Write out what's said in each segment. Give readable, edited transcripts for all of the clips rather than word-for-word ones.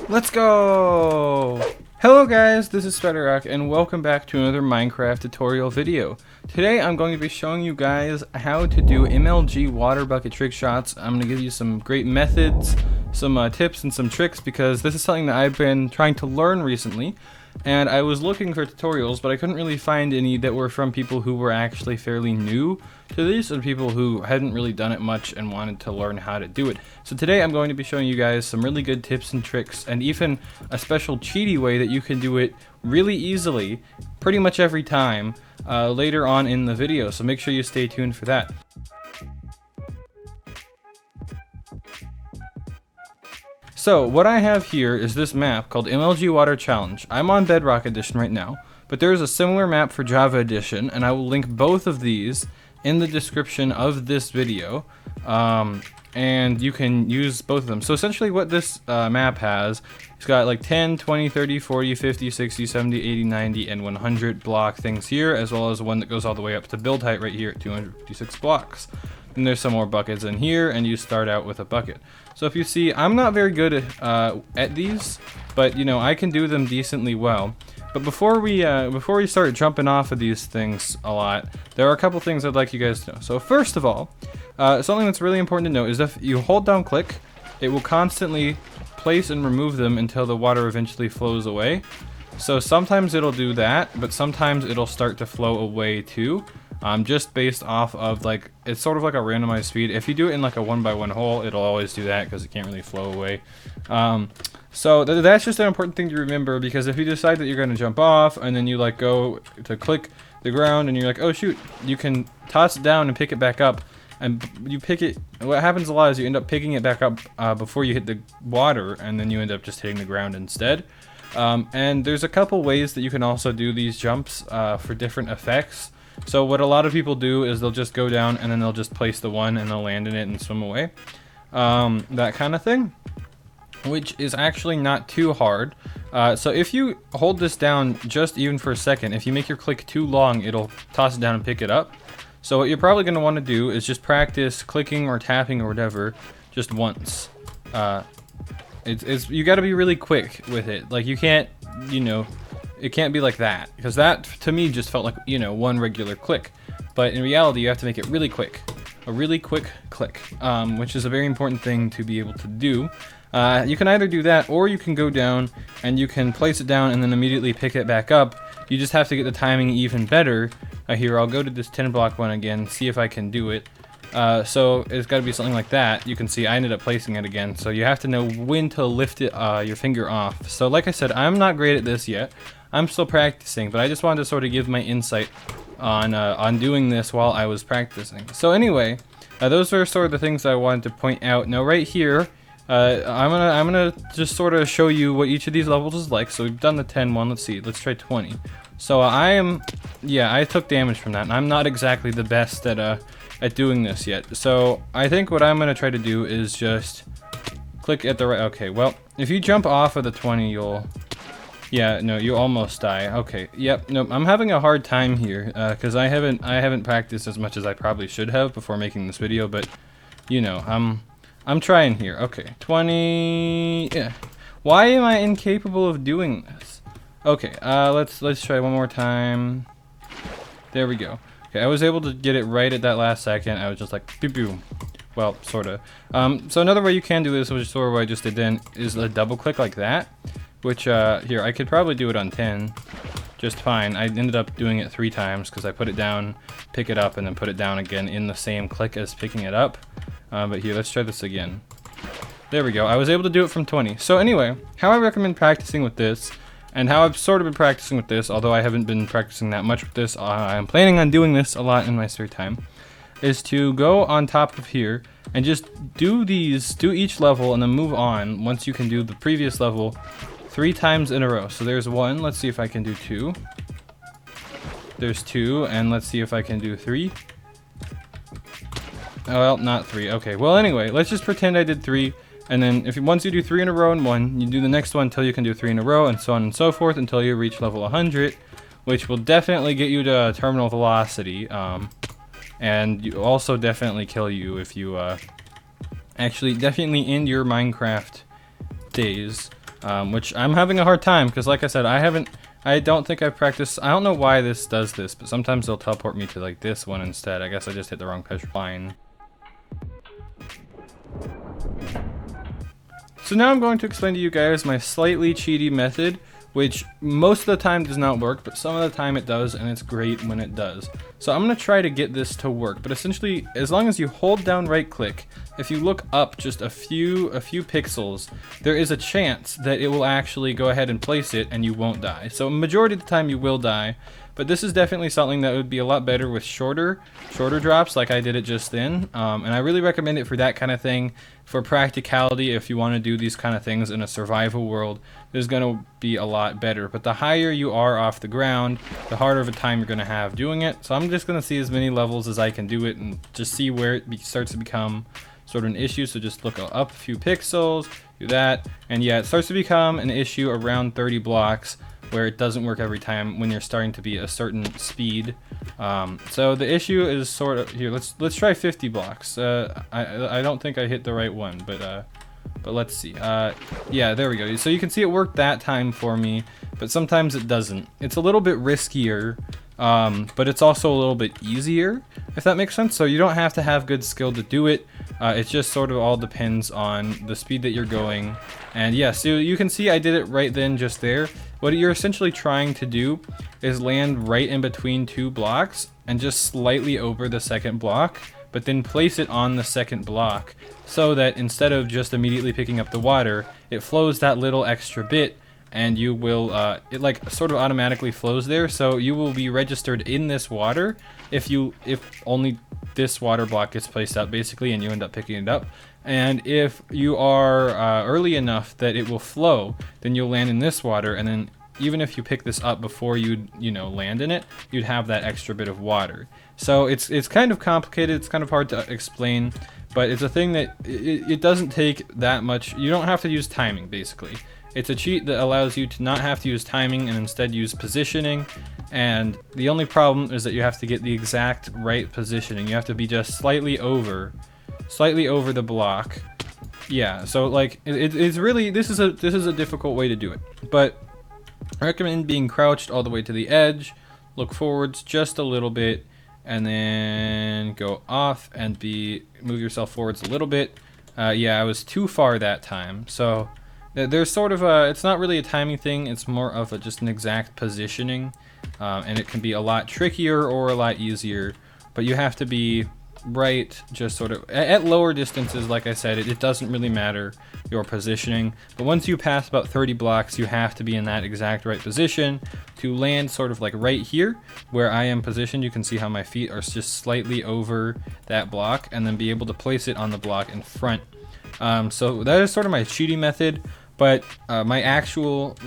Let's go! Hello guys, this is Spyderrock and welcome back to another Minecraft tutorial video. Today I'm going to be showing you guys how to do MLG water bucket trick shots. I'm going to give you some great methods, some tips and some tricks because this is something that I've been trying to learn recently. And I was looking for tutorials, but I couldn't really find any that were from people who were actually fairly new to this and people who hadn't really done it much and wanted to learn how to do it. So today I'm going to be showing you guys some really good tips and tricks and even a special cheaty way that you can do it really easily, pretty much every time, later on in the video. So make sure you stay tuned for that. So what I have here is this map called MLG Water Challenge. I'm on Bedrock Edition right now, but there's a similar map for Java Edition, and I will link both of these in the description of this video, and you can use both of them. So essentially what this map has, it's got like 10, 20, 30, 40, 50, 60, 70, 80, 90, and 100 block things here, as well as one that goes all the way up to build height right here at 256 blocks. And there's some more buckets in here, and you start out with a bucket. So if you see, I'm not very good at these, but you know, I can do them decently well. But before we start jumping off of these things a lot, there are a couple things I'd like you guys to know. So first of all, something that's really important to know is if you hold down click, it will constantly place and remove them until the water eventually flows away. So sometimes it'll do that, but sometimes it'll start to flow away too. Just based off of like, it's sort of like a randomized speed. If you do it in like a 1x1 hole, it'll always do that because it can't really flow away. So that's just an important thing to remember, because if you decide that you're going to jump off and then you like go to click the ground and you're like, oh shoot, you can toss it down and pick it back up. And you pick it, what happens a lot is you end up picking it back up before you hit the water, and then you end up just hitting the ground instead. And there's a couple ways that you can also do these jumps for different effects. So what a lot of people do is they'll just go down and then they'll just place the one and they'll land in it and swim away. That kind of thing, which is actually not too hard. So if you hold this down just even for a second, if you make your click too long, it'll toss it down and pick it up. So what you're probably going to want to do is just practice clicking or tapping or whatever just once. You got to be really quick with it. Like you can't, you know, it can't be like that, because that to me just felt like, you know, one regular click. But in reality, you have to make it really quick, a really quick click, which is a very important thing to be able to do. You can either do that, or you can go down and you can place it down and then immediately pick it back up. You just have to get the timing even better. Here, I'll go to this 10 block one again, see if I can do it. So it's got to be something like that. You can see I ended up placing it again, so you have to know when to lift it, your finger off. So like I said, I'm not great at this yet. I'm still practicing, but I just wanted to sort of give my insight on doing this while I was practicing. So anyway, those are sort of the things I wanted to point out. Now right here, I'm gonna just sort of show you what each of these levels is like. So we've done the 10 one. Let's see. Let's try 20. So I took damage from that, and I'm not exactly the best at doing this yet. So I think what I'm gonna try to do is just click at the right. Okay, well, if you jump off of the 20, you'll almost die. Okay, yep, nope. I'm having a hard time here because I haven't practiced as much as I probably should have before making this video. But you know, I'm trying here. Okay, 20. Yeah. Why am I incapable of doing this? Okay, let's try one more time. There we go. Okay, I was able to get it right at that last second. I was just like, pew pew. Well, sorta. So another way you can do this, which is sort of what I just did then, is a double click like that. Which, here, I could probably do it on 10 just fine. I ended up doing it 3 times because I put it down, pick it up, and then put it down again in the same click as picking it up. But here, let's try this again. There we go. I was able to do it from 20. So anyway, how I recommend practicing with this, and how I've sort of been practicing with this, although I haven't been practicing that much with this, I'm planning on doing this a lot in my spare time, is to go on top of here and just do each level and then move on once you can do the previous level 3 times in a row. So there's 1, let's see if I can do 2. There's 2, and let's see if I can do 3. Oh, well, not 3. Okay, well anyway, let's just pretend I did 3, and then once you do 3 in a row and 1, you do the next one until you can do 3 in a row, and so on and so forth until you reach level 100, which will definitely get you to terminal velocity, and you also definitely kill you if you actually definitely end your Minecraft days. which I'm having a hard time because, like I said, I don't think I've practiced. I don't know why this does this, but sometimes they'll teleport me to like this one instead. I guess I just hit the wrong pressure line. So now I'm going to explain to you guys my slightly cheaty method, which most of the time does not work, but some of the time it does, and it's great when it does. So I'm going to try to get this to work, but essentially, as long as you hold down right click, if you look up just a few pixels, there is a chance that it will actually go ahead and place it and you won't die. So majority of the time you will die, but this is definitely something that would be a lot better with shorter drops like I did it just then. And I really recommend it for that kind of thing. For practicality, if you want to do these kind of things in a survival world, it's going to be a lot better. But the higher you are off the ground, the harder of a time you're going to have doing it. So I'm just going to see as many levels as I can do it and just see where it starts to become sort of an issue. So just look up a few pixels, do that, and yeah, it starts to become an issue around 30 blocks where it doesn't work every time when you're starting to be a certain speed. So the issue is sort of here. Let's try 50 blocks. I don't think I hit the right one, but let's see. Yeah, there we go. So you can see it worked that time for me, but sometimes it doesn't. It's a little bit riskier, but it's also a little bit easier, if that makes sense. So you don't have to have good skill to do it. It just sort of all depends on the speed that you're going. And yeah, so you can see I did it right then, just there. What you're essentially trying to do is land right in between two blocks and just slightly over the second block, but then place it on the second block so that instead of just immediately picking up the water, it flows that little extra bit, and you will it like sort of automatically flows there, so you will be registered in this water if only this water block gets placed out basically, and you end up picking it up. And if you are early enough that it will flow, then you'll land in this water, and then even if you pick this up before you'd land in it, you'd have that extra bit of water. So it's kind of complicated, it's kind of hard to explain, but it's a thing that it doesn't take that much. You don't have to use timing, basically. It's a cheat that allows you to not have to use timing and instead use positioning, and the only problem is that you have to get the exact right positioning. You have to be just slightly over the block. Yeah, so like it's really, this is a difficult way to do it, but I recommend being crouched all the way to the edge, look forwards just a little bit, and then go off and move yourself forwards a little bit. Yeah, I was too far that time, so there's sort of it's not really a timing thing, it's more of just an exact positioning, and it can be a lot trickier or a lot easier, but you have to be right just sort of at lower distances. Like I said, it doesn't really matter your positioning, but once you pass about 30 blocks, you have to be in that exact right position to land sort of like right here where I am positioned. You can see how my feet are just slightly over that block, and then be able to place it on the block in front. So that is sort of my cheating method, but my actual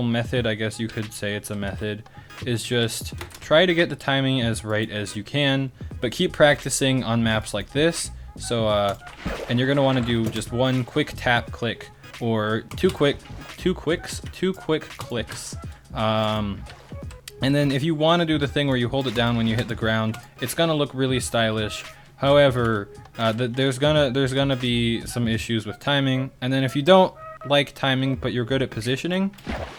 method, I guess you could say it's a method, is just try to get the timing as right as you can, but keep practicing on maps like this. So and you're gonna want to do just one quick tap click, or two quick clicks. And then if you want to do the thing where you hold it down when you hit the ground, it's gonna look really stylish. However, there's gonna be some issues with timing. And then if you don't like timing but you're good at positioning,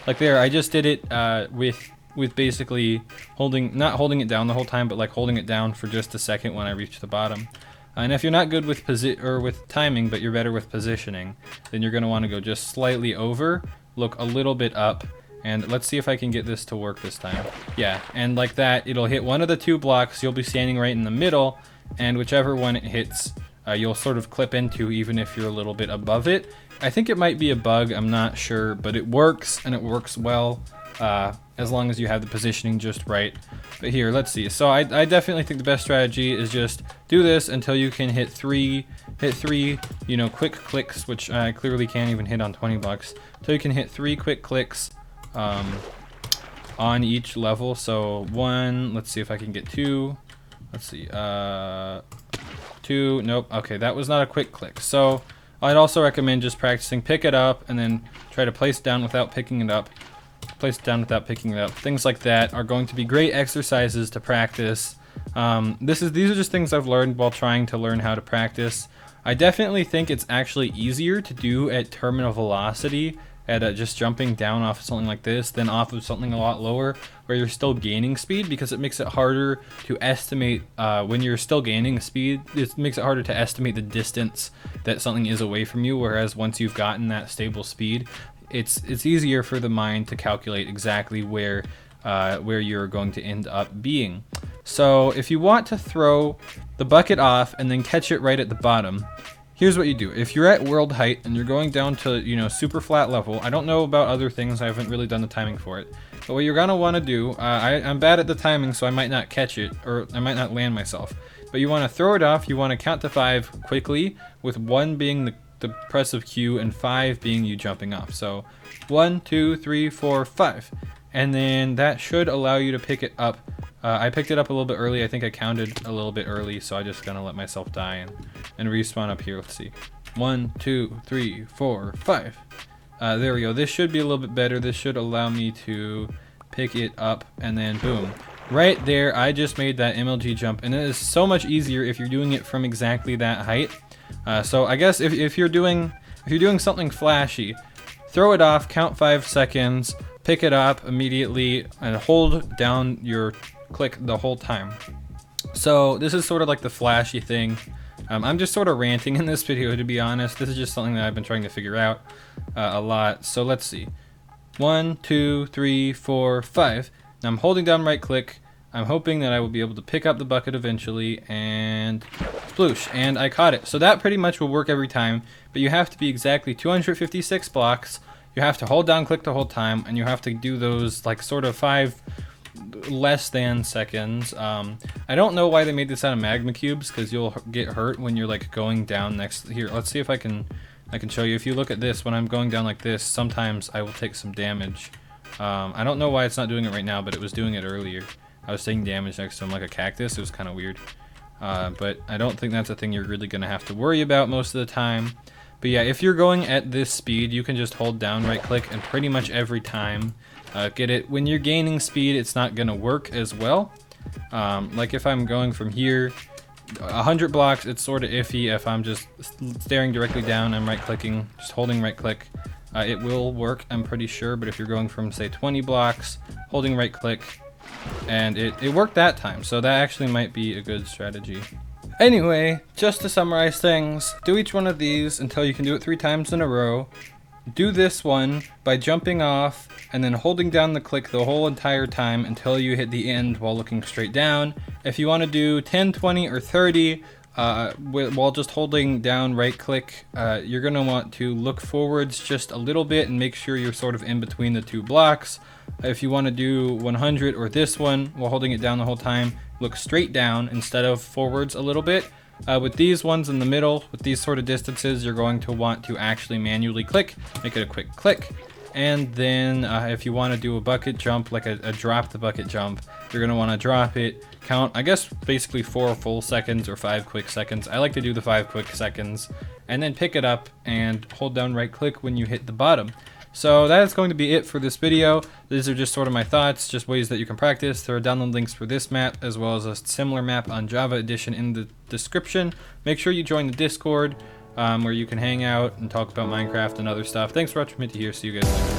like there, I just did it with basically not holding it down the whole time, but like holding it down for just a second when I reach the bottom. And if you're not good with with timing, but you're better with positioning, then you're gonna want to go just slightly over, look a little bit up, and let's see if I can get this to work this time. Yeah, and like that, it'll hit one of the two blocks. You'll be standing right in the middle, and whichever one it hits, you'll sort of clip into, even if you're a little bit above it. I think it might be a bug, I'm not sure, but it works, and it works well, as long as you have the positioning just right. But here, let's see. So I definitely think the best strategy is just do this until you can hit three, quick clicks, which I clearly can't even hit on 20 blocks. So you can hit 3 quick clicks on each level. So 1, let's see if I can get 2. Let's see, 2, nope, okay, that was not a quick click. So I'd also recommend just practicing pick it up and then try to place it down without picking it up. Things like that are going to be great exercises to practice. These are just things I've learned while trying to learn how to practice. I definitely think it's actually easier to do at terminal velocity at just jumping down off of something like this than off of something a lot lower where you're still gaining speed, because it makes it harder to estimate when you're still gaining speed. It makes it harder to estimate the distance that something is away from you, whereas once you've gotten that stable speed, it's easier for the mind to calculate exactly where you're going to end up being. So if you want to throw the bucket off and then catch it right at the bottom, here's what you do. If you're at world height and you're going down to, you know, super flat level, I don't know about other things, I haven't really done the timing for it, but what you're gonna want to do, I'm bad at the timing, so I might not catch it, or I might not land myself, but you want to throw it off. You want to count to 5 quickly, with 1 being the press of Q and 5 being you jumping off. So 1, 2, 3, 4, 5, and then that should allow you to pick it up. I picked it up a little bit early. I think I counted a little bit early, so I just gonna let myself die and respawn up here. Let's see. 1, 2, 3, 4, 5. There we go. This should be a little bit better. This should allow me to pick it up, and then boom. Right there, I just made that MLG jump, and it is so much easier if you're doing it from exactly that height. So I guess if you're doing something flashy, throw it off, count 5 seconds, pick it up immediately, and hold down your click the whole time. So this is sort of like the flashy thing. I'm just sort of ranting in this video, to be honest. This is just something that I've been trying to figure out a lot. So let's see. 1, 2, 3, 4, 5. Now I'm holding down right click. I'm hoping that I will be able to pick up the bucket eventually, and sploosh, and I caught it. So that pretty much will work every time, but you have to be exactly 256 blocks. You have to hold down click the whole time, and you have to do those like sort of 5 less than seconds. I don't know why they made this out of magma cubes, because you'll get hurt when you're like going down next. Here, let's see if I can show you. If you look at this, when I'm going down like this, sometimes I will take some damage. I don't know why it's not doing it right now, but it was doing it earlier. I was taking damage next to him like a cactus. It was kind of weird. But I don't think that's a thing you're really gonna have to worry about most of the time. But yeah, if you're going at this speed, you can just hold down right click, and pretty much every time get it. When you're gaining speed, it's not gonna work as well. Like if I'm going from here 100 blocks, it's sort of iffy. If I'm just staring directly down, I'm right clicking, just holding right click, it will work, I'm pretty sure. But if you're going from say 20 blocks, holding right click, and it worked that time, so that actually might be a good strategy. Anyway, just to summarize things, do each one of these until you can do it 3 times in a row. Do this one by jumping off and then holding down the click the whole entire time until you hit the end while looking straight down. If you want to do 10, 20, or 30 while just holding down right click, you're going to want to look forwards just a little bit and make sure you're sort of in between the 2 blocks. If you want to do 100 or this one while holding it down the whole time, look straight down instead of forwards a little bit. With these ones in the middle, with these sort of distances, you're going to want to actually manually click, make it a quick click. And then if you want to do a bucket jump, like a drop the bucket jump, you're going to want to drop it, count, I guess basically 4 full seconds or 5 quick seconds. I like to do the 5 quick seconds, and then pick it up and hold down right click when you hit the bottom. So that is going to be it for this video. These are just sort of my thoughts, just ways that you can practice. There are download links for this map as well as a similar map on Java Edition in the description. Make sure you join the Discord where you can hang out and talk about Minecraft and other stuff. Thanks for watching me here. See you guys later.